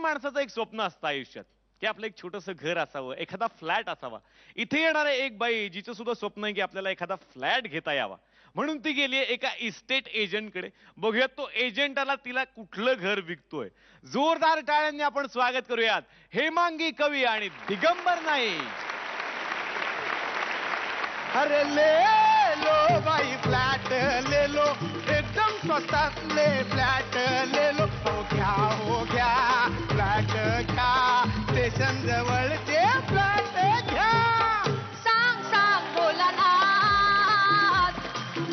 माणसाचं एक स्वप्न असतं आयुष्यात की आपलं एक छोटंसं घर असावं, एखादा फ्लॅट असावा. इथे येणारे एक बाई जिचं सुद्धा स्वप्न आहे की आपल्याला एखादा फ्लॅट घेता यावा, म्हणून ती गेली एका इस्टेट एजंटकडे. बघूयात तो एजंट आला, तिला कुठलं घर विकतोय. जोरदार टाळ्यांनी आपण स्वागत करूयात हेमांगी कवी आणि दिगंबर नाईक. अरे ले लो भाई फ्लॅट ले लो, एकदम स्वस्तातले फ्लॅट ले लो. हो घ्या फ्लॅट घ्या, स्टेशन जवळचे फ्लॅट घ्या. सांग सांग भोलानाथ,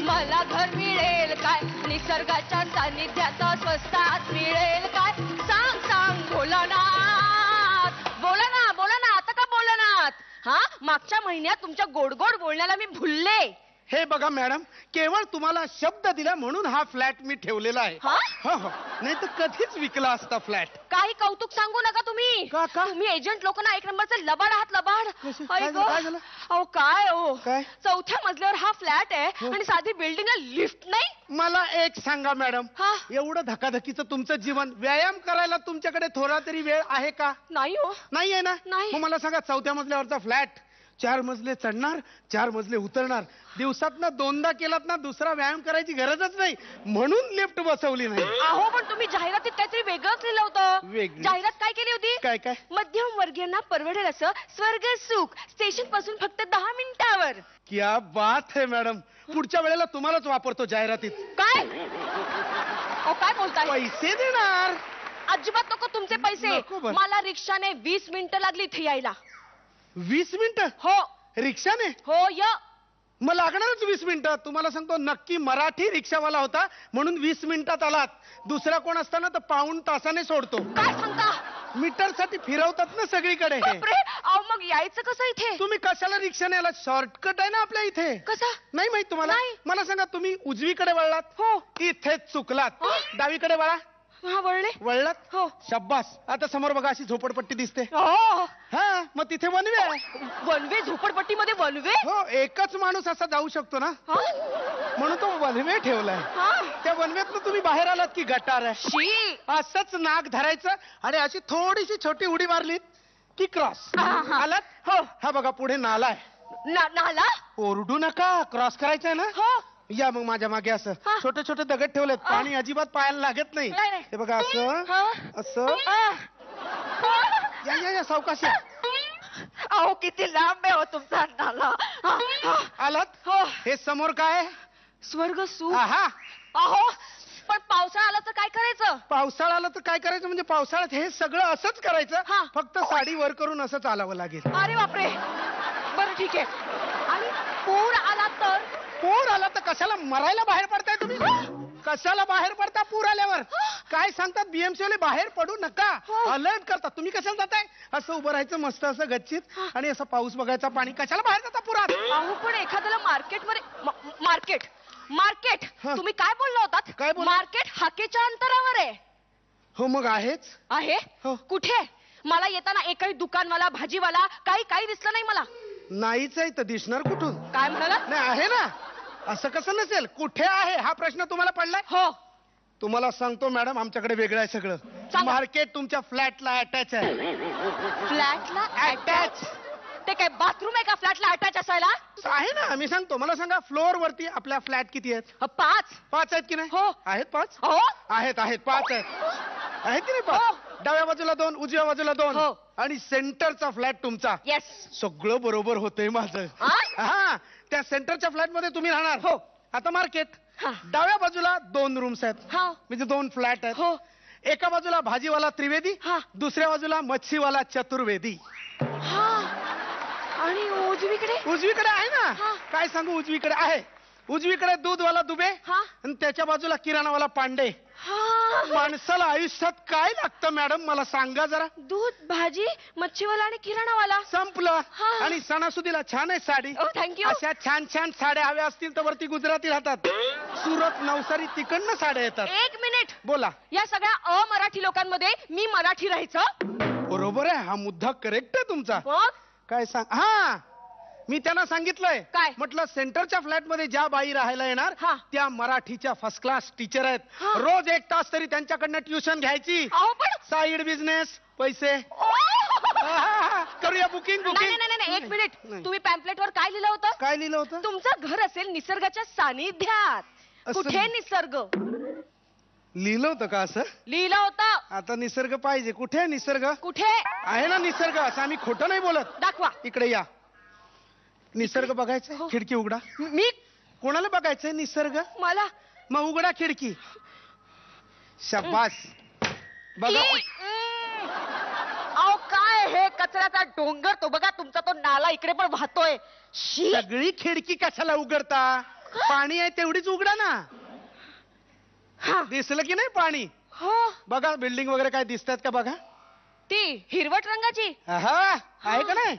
मला घर मिळेल काय, निसर्गाच्या सानिध्यात स्वस्तात मिळेल काय. सांग सांग भोलानाथ. बोला ना बोला ना, आता का बोलनात? हा, मागच्या महिन्यात तुमच्या गोड गोड बोलण्याला मी भुलले. हे बघा मॅडम, केवळ तुम्हाला शब्द दिला म्हणून हा फ्लॅट मी ठेवलेला आहे. हो, नाही तर कधीच विकला असता फ्लॅट. काही कौतुक सांगू नका तुम्ही. का? तुम्ही एजंट लोकांना एक नंबरचे लबाड आहात, लबाड. काय झालं? अहो काय हो, काय? चौथ्या मजल्यावर हा फ्लॅट आहे आणि साधी बिल्डिंगला लिफ्ट नाही. मला एक सांगा मॅडम, हा? एवढं धकाधकीचं तुमचं जीवन, व्यायाम करायला तुमच्याकडे थोडा तरी वेळ आहे का? नाही हो. नाही आहे ना? नाही. मग मला सांगा, चौथ्या मजल्यावरचा फ्लॅट 4 मजले चढणार, 4 मजले उतरणार, दिवसातनं 2दा केलात ना, दुसरा व्यायाम करायची गरजच नाही, म्हणून लिफ्ट बसवली नाही. अहो पण तुम्ही जाहिरातीत काहीतरी वेगळंच लिहिलं होतं. वेगळं? जाहिरात काय केली होती? काय काय? मध्यम वर्गीयांना परवडेल असं स्वर्ग सुख, स्टेशन पासून फक्त 10 मिनिटावर. क्या बात है मॅडम, पुढच्या वेळेला तुम्हालाच वापरतो जाहिरातीत. काय? अहो काय बोलताय? पैसे देणार. अजिबात नको तुमचे पैसे. नको बरं. मला रिक्षाने 20 मिनिटं लागली इथे यायला. 20 मिनिटं? हो रिक्षाने? हो. मग लागणारच 20 मिनिटं. तुम्हाला सांगतो, नक्की मराठी रिक्षावाला होता म्हणून 20 मिनिटात आलात. दुसरा कोण असताना तर पाऊण तासाने सोडतो. काय सांगता? मीटर साठी फिरवतात ना सगळीकडे. बापरे, अहो मग यायचं कसं इथे? तुम्ही कशाला रिक्षाने आलात? शॉर्टकट आहे ना आपल्या इथे. कसा? नाही माहित तुम्हाला? नाही. मला सांगा, तुम्ही उजवीकडे वळलात? हो. इथेच चुकलात. डावीकडे वळा. हा वळले. वळलात? हो. शब्बास. आता समोर बघा, अशी झोपडपट्टी दिसते. हो. हा, मग तिथे वनवे आहे. वनवे? झोपडपट्टीमध्ये वनवे? हो, एकच माणूस असा जाऊ शकतो ना, हा? म्हणून तो वनवे ठेवलाय. हा? त्या वनवेतनं तुम्ही बाहेर आलात की गटार आहे. शी. असंच नाक धरायचं आणि अशी थोडीशी छोटी उडी मारलीत की क्रॉस. आलात? हो. हा बघा, पुढे नाला आहे. नाला? ओरडू नका, क्रॉस करायचंय ना. हो. या मग माझ्या मागे. असं हा. छोटे छोटे दगड ठेवलेत, पाणी अजिबात पायाला लागत नाही. नाही, नाही. हे बघा, असं हा? असं. या या या, सावकाश या. अहो किती लांब आहे हो तुमचा नाला. आलात? हो. हे समोर काय आहे? स्वर्ग सुख. आहा. अहो पण पावसाळा आला तर काय करायचं? पावसाळा आला तर काय करायचं म्हणजे पावसाळ्यात हे सगळं असंच करायचं. हा. फक्त साडी वर करून असं चालावं लागेल. अरे बापरे. बरं ठीक आहे. आणि पूर आला तर? पूर आला तर कशाला मरायला बाहेर पडताय तुम्ही? कशाला बाहेर पडता पूर आल्यावर? काय सांगतात बीएमसी वाले, बाहेर पडू नका, अलर्ट करतात. तुम्ही कशाला जाताय? असं उभं राहायचं मस्त असं गच्चीत आणि असं पाऊस बघायचा, पाणी. कशाला बाहेर जाता पुरात? अहो पण एखाद्याला मार्केट तुम्ही काय बोलला होतात? काय बोललो? मार्केट हाकेच्या अंतरावर आहे. हो मग आहेच. आहे? हो. कुठे? मला येताना एकही दुकानवाला, भाजीवाला काही दिसलं नाही मला. नाहीच आहे तर दिसणार कुठून? काय म्हणाला? नाही, आहे ना. असं कसं नसेल? कुठे आहे हा प्रश्न तुम्हाला पडलाय? हो. तुम्हाला सांगतो मॅडम, आमच्याकडे वेगळं आहे सगळं. सांगा. मार्केट तुमच्या फ्लॅटला अटॅच आहे. फ्लॅटला अटॅच ते काय बाथरूम आहे का फ्लॅटला अटॅच असायला? आहे ना. मी सांगतो, मला सांगा, फ्लोअर वरती आपल्या फ्लॅट किती आहेत? 5. 5 आहेत की नाही? हो. आहेत 5? हो. आहेत 5 आहेत. आहेत की नाही 5? हो. डाव्या बाजूला 2, उजव्या बाजूला 2. हो. आणि सेंटरचा फ्लॅट तुमचा. येस. सगळं बरोबर होतंय माझं. हा, त्या सेंटरच्या फ्लॅट मध्ये तुम्ही राहणार. हो. आता मार्केट. हा. डाव्या बाजूला 2 रूम्स आहेत, हा. म्हणजे 2 फ्लॅट आहेत. हो. एका बाजूला भाजीवाला त्रिवेदी, हा. दुसऱ्या बाजूला मच्छीवाला चतुर्वेदी. हा. आणि उजवीकडे आहे ना. हा. काय सांगू, उजवीकडे आहे. उजवीकडे दूधवाला दुबे हा. आणि त्याच्या बाजूला किराणावाला पांडे. हा. माणसाला आयुष्यात काय लागतं मॅडम, मला सांगा जरा. दूध, भाजी, मच्छीवाला आणि किराणावाला. संपलं. हा. आणि सणासुदीला छान आहे साडी. थँक्यू. अशा छान छान साड्या हव्या असतील तर वरती गुजराती राहतात, सुरत, नवसारी, तिकडनं साड्या येतात. 1 मिनिट. बोला. या सगळ्या अमराठी लोकांमध्ये मी मराठी राहायचं? बरोबर आहे, हा मुद्दा करेक्ट आहे तुमचा. मग काय सांग. हा, मी त्यांना सांगितलंय. काय? म्हटलं सेंटरच्या फ्लॅट मध्ये ज्या बाई राहायला येणार त्या मराठीच्या फर्स्ट क्लास टीचर आहेत. रोज 1 तास तरी त्यांच्याकडनं ट्युशन घ्यायची. अहो पण साईड बिझनेस पैसे करूया बुकिंग नाही बुकिंग. नाही नाही एक मिनिट नाही. तुम्ही पॅम्पलेट वर काय लिहिलं होतं? काय लिहिलं होतं? तुमचं घर असेल निसर्गाच्या सानिध्यात. असं- कुठे निसर्ग लिहिलं होतं का असं? लिहिलं होतं? आता निसर्ग पाहिजे. कुठे आहे निसर्ग? कुठे आहे ना निसर्ग. असं आम्ही खोटं नाही बोलत. दाखवा. इकडे या. निसर्ग बघायचंय? हो. खिडकी उघडा. मी कोणाला बघायचंय निसर्ग? मला मग उघडा खिडकी. शाबास. बघा. अहो काय हे कचऱ्याचा डोंगर तो बघा तुमचा तो नाला इकडे पण वाहतोय. शी. सगळी खिडकी कशाला उघडता? पाणी आहे तेवढीच उघडा ना. हा. दिसलं की नाही पाणी? हो बघा बिल्डिंग वगैरे काय दिसतात का बघा. ती हिरवट रंगाची. हा आहे का नाही?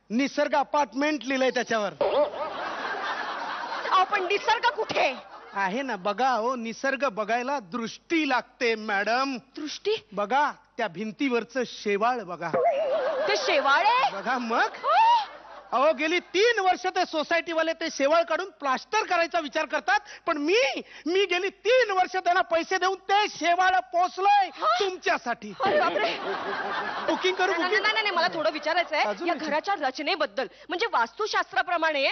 निसर्ग अपार्टमेंट लिहिलंय त्याच्यावर. अहो पण निसर्ग कुठे? आहे ना बघा. हो निसर्ग बघायला दृष्टी लागते मॅडम. दृष्टी. बघा त्या भिंतीवरचं शेवाळ बघा. ते शेवाळे. बघा मग. अहो गेली 3 वर्ष ते सोसायटीवाले ते शेवाळ काढून प्लास्टर करायचा विचार करतात. पण मी गेली 3 वर्ष त्यांना पैसे देऊन ते शेवाळ पोचलोय तुमच्यासाठी. अरे बापरे. बुकिंग करू नाही बुकिंग. नाही, नाही मला थोडं विचारायचंय अजून या विचार. घराच्या रचनेबद्दल म्हणजे वास्तुशास्त्राप्रमाणे.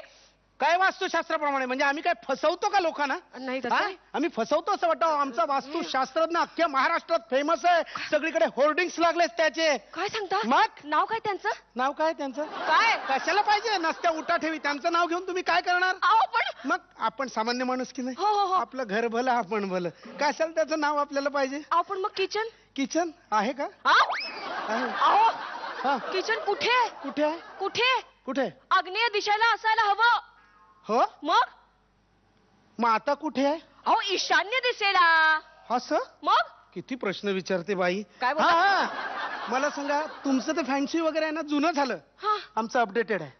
काय वास्तुशास्त्राप्रमाणे म्हणजे आम्ही काय फसवतो का लोकांना? नाही तसं हा? नाही. आम्ही फसवतो असं वाटतं? आमचा वास्तुशास्त्रज्ञ अख्ख्या महाराष्ट्रात फेमस आहे. सगळीकडे होर्डिंग्स लागलेत त्याचे. काय सांगता? मग? नाव काय त्यांचं? नाव काय त्यांचं? काय? कशाला पाहिजे? नसत्या उठा ठेवी त्यांचं नाव घेऊन तुम्ही काय करणार? अहो पण मग आपण सामान्य माणूस की नाही? हो हो हो. आपलं घर भलं आपण भलं. कशाला त्याचं नाव आपल्याला पाहिजे? अहो पण मग किचन. किचन आहे का? हा? आहे. अहो हा. किचन कुठे? कुठे आहे? कुठे? कुठे? आग्नेय दिशेला असायला हवं. हो मग मग आता कुठे आहे? अहो ईशान्य दिशेला. असं मग किती प्रश्न विचारते बाई. काय हा बोलता? हा. मला सांगा तुमचं ते फॅन्सी वगैरे आहे ना जुनं झालं. हा. आमचं अपडेटेड आहे.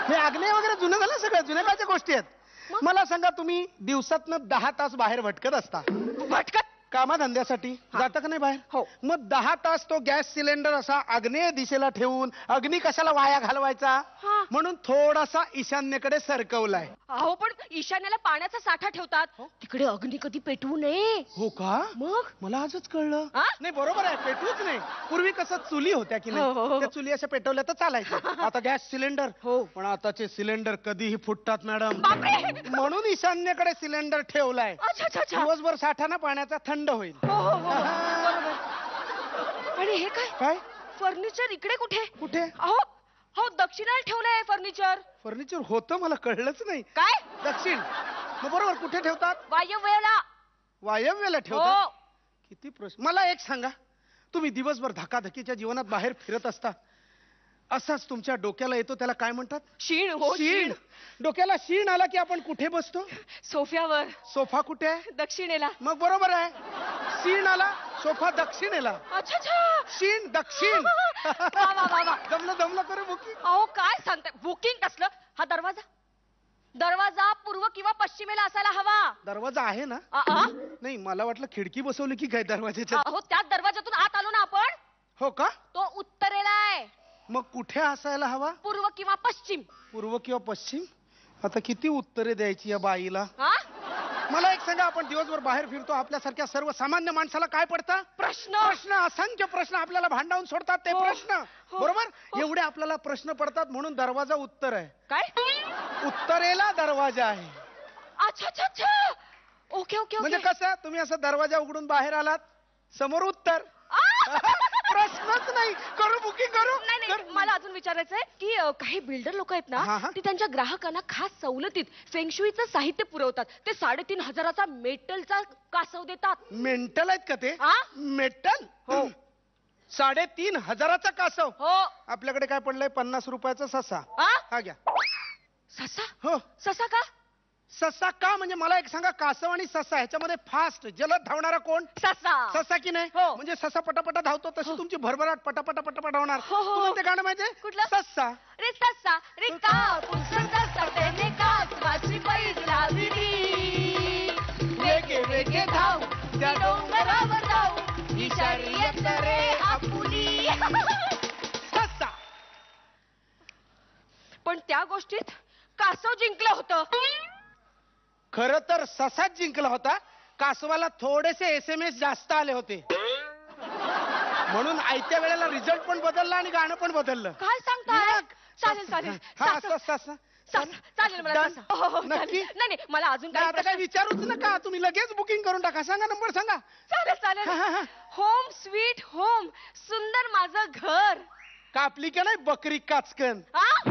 हे आग्नेय वगैरे जुनं झालं सगळं. जुन्या काळच्या गोष्टी आहेत. मग? मला सांगा तुम्ही दिवसातनं 10 तास बाहेर भटकत असता भटकत. कामाधंद्यासाठी. जाता का नाही बाहेर? हो. मग 10 तास तो गॅस सिलेंडर असा आग्नेय दिशेला ठेवून अग्नी कशाला वाया घालवायचा? हा. म्हणून थोडासा ईशान्येकडे सरकवलाय. अहो पण ईशान्येला पाण्याचा साठा ठेवतात. तिकडे अग्नी कधी पेटवू नये. हो का? मग मला आजच कळलं. हा? नाही बरोबर आहे. पेटवूच नाही. पूर्वी कसं चुली होत्या की हो, हो, नाही? हो. त्या चुली अशा पेटवल्या तर चालायच्या. आता गॅस सिलेंडर. हो. पण आताचे सिलेंडर कधीही फुटतात मॅडम. बापरे. म्हणून ईशान्येकडे सिलेंडर ठेवलाय. अच्छा अच्छा अच्छा. दिवसभर साठा ना पाण्याचा थंड होईल. हो हो हो बरोबर. आणि हे काय काय? फर्निचर इकडे कुठे? कुठे? अहो हो दक्षिणाला ठेवलंय फर्निचर. फर्निचर होतं मला कळलंच नाही. काय? दक्षिण. मग बरोबर कुठे ठेवतात? वायव्येला. वायव्येला ठेवतात. हो. किती प्रश्न. मला एक सांगा तुम्ही दिवसभर धकाधकीच्या जीवनात बाहेर फिरत असता असाच तुमच्या डोक्याला येतो त्याला काय म्हणतात? शीण. हो शीण. डोक्याला शीण आला की आपण कुठे बसतो? सोफ्यावर. सोफा कुठे आहे? दक्षिणेला. मग बरोबर आहे. शीण आला सोफा दक्षिणेला. अच्छा अच्छा. शीण दक्षिण. वा वा वा वा. दमलं दमलं करू बुकिंग. अहो काय सांगताय बुकिंग कसलं? हा दरवाजा. दरवाजा पूर्व किंवा पश्चिमेला असायला हवा. दरवाजा आहे ना? नाही मला वाटलं खिडकी बसवली की काय दरवाजाच्या. अहो त्याच दरवाजातून आत आलो ना आपण. हो का? तो उत्तरेला आहे. मग कुठे असायला हवा? पूर्व किंवा पश्चिम. पूर्व किंवा पश्चिम. आता किती उत्तरे द्यायची या बाईला. हा? मला एक सांगा आपण दिवसभर बाहेर फिरतो आपल्यासारख्या सर्वसामान्य माणसाला काय पडतं? प्रश्न. प्रश्न. असंख्य प्रश्न आपल्याला भांडावून सोडतात ते हो. प्रश्न. हो. बरोबर. हो. एवढे आपल्याला प्रश्न पडतात म्हणून दरवाजा उत्तर आहे. काय? उत्तरेला दरवाजा आहे. अच्छा अच्छा अच्छा. ओके ओके म्हणजे ओके. कसं तुम्ही असं दरवाजा उघडून बाहेर आलात समोर उत्तर. प्रश्नच नाही. करू बुकिंग करू. नाही नाही मला अजून विचारायचंय की काही बिल्डर लोक आहेत हा, ना हा. ती त्यांच्या ग्राहकांना खास सवलतीत फेंगशुईचं साहित्य पुरवतात. ते 3,500चा मेटलचा कासव देतात. मेंटल आहेत का ते? हा? मेटल. हो. 3,500चा कासव. हो. आपल्याकडे काय पडलंय? 50 रुपयाचा ससा. हा? हा घ्या. ससा. हो. ससा का? ससा का म्हणजे मला एक सांगा कासव आणि ससा ह्याच्यामध्ये फास्ट जलद धावणारा कोण? ससा. ससा की नाही? हो. म्हणजे ससा पटापटा धावतो तशी तुमची भरभराट पटापटा पटापट धावणार. हो, हो. तुम्हाला ते गाणं माहितीये? कुठलं? ससा. रे ससा रे कापूस ससा त्याने कासवाची पैज लावली. वेगे वेगे धाव त्या डोंगरावर जाऊ इशारियत रे आपुली. ससा. पण त्या गोष्टीत कासव जिंकलं होतं. खर तर ससाच जिंकला होता. कासवाला थोडेसे SMS जास्त आले होते. म्हणून आयत्या वेळेला रिझल्ट पण बदलला आणि गाणं पण बदललं. काय सांगताय? मग. चालेल चालेल हा तसं- असं चालेल मला Done. तसं. हो, हो, चालेल. नक्की? नाही नाही मला अजून काही आता काय प्रश्न- विचारूच नका, तुम्ही लगेच बुकिंग करून टाका. सांगा नंबर सांगा. चालेल चालेल हा, हा, हा. होम स्वीट होम, सुंदर माझं घर. कापली का नाही बकरी काचकन? हा?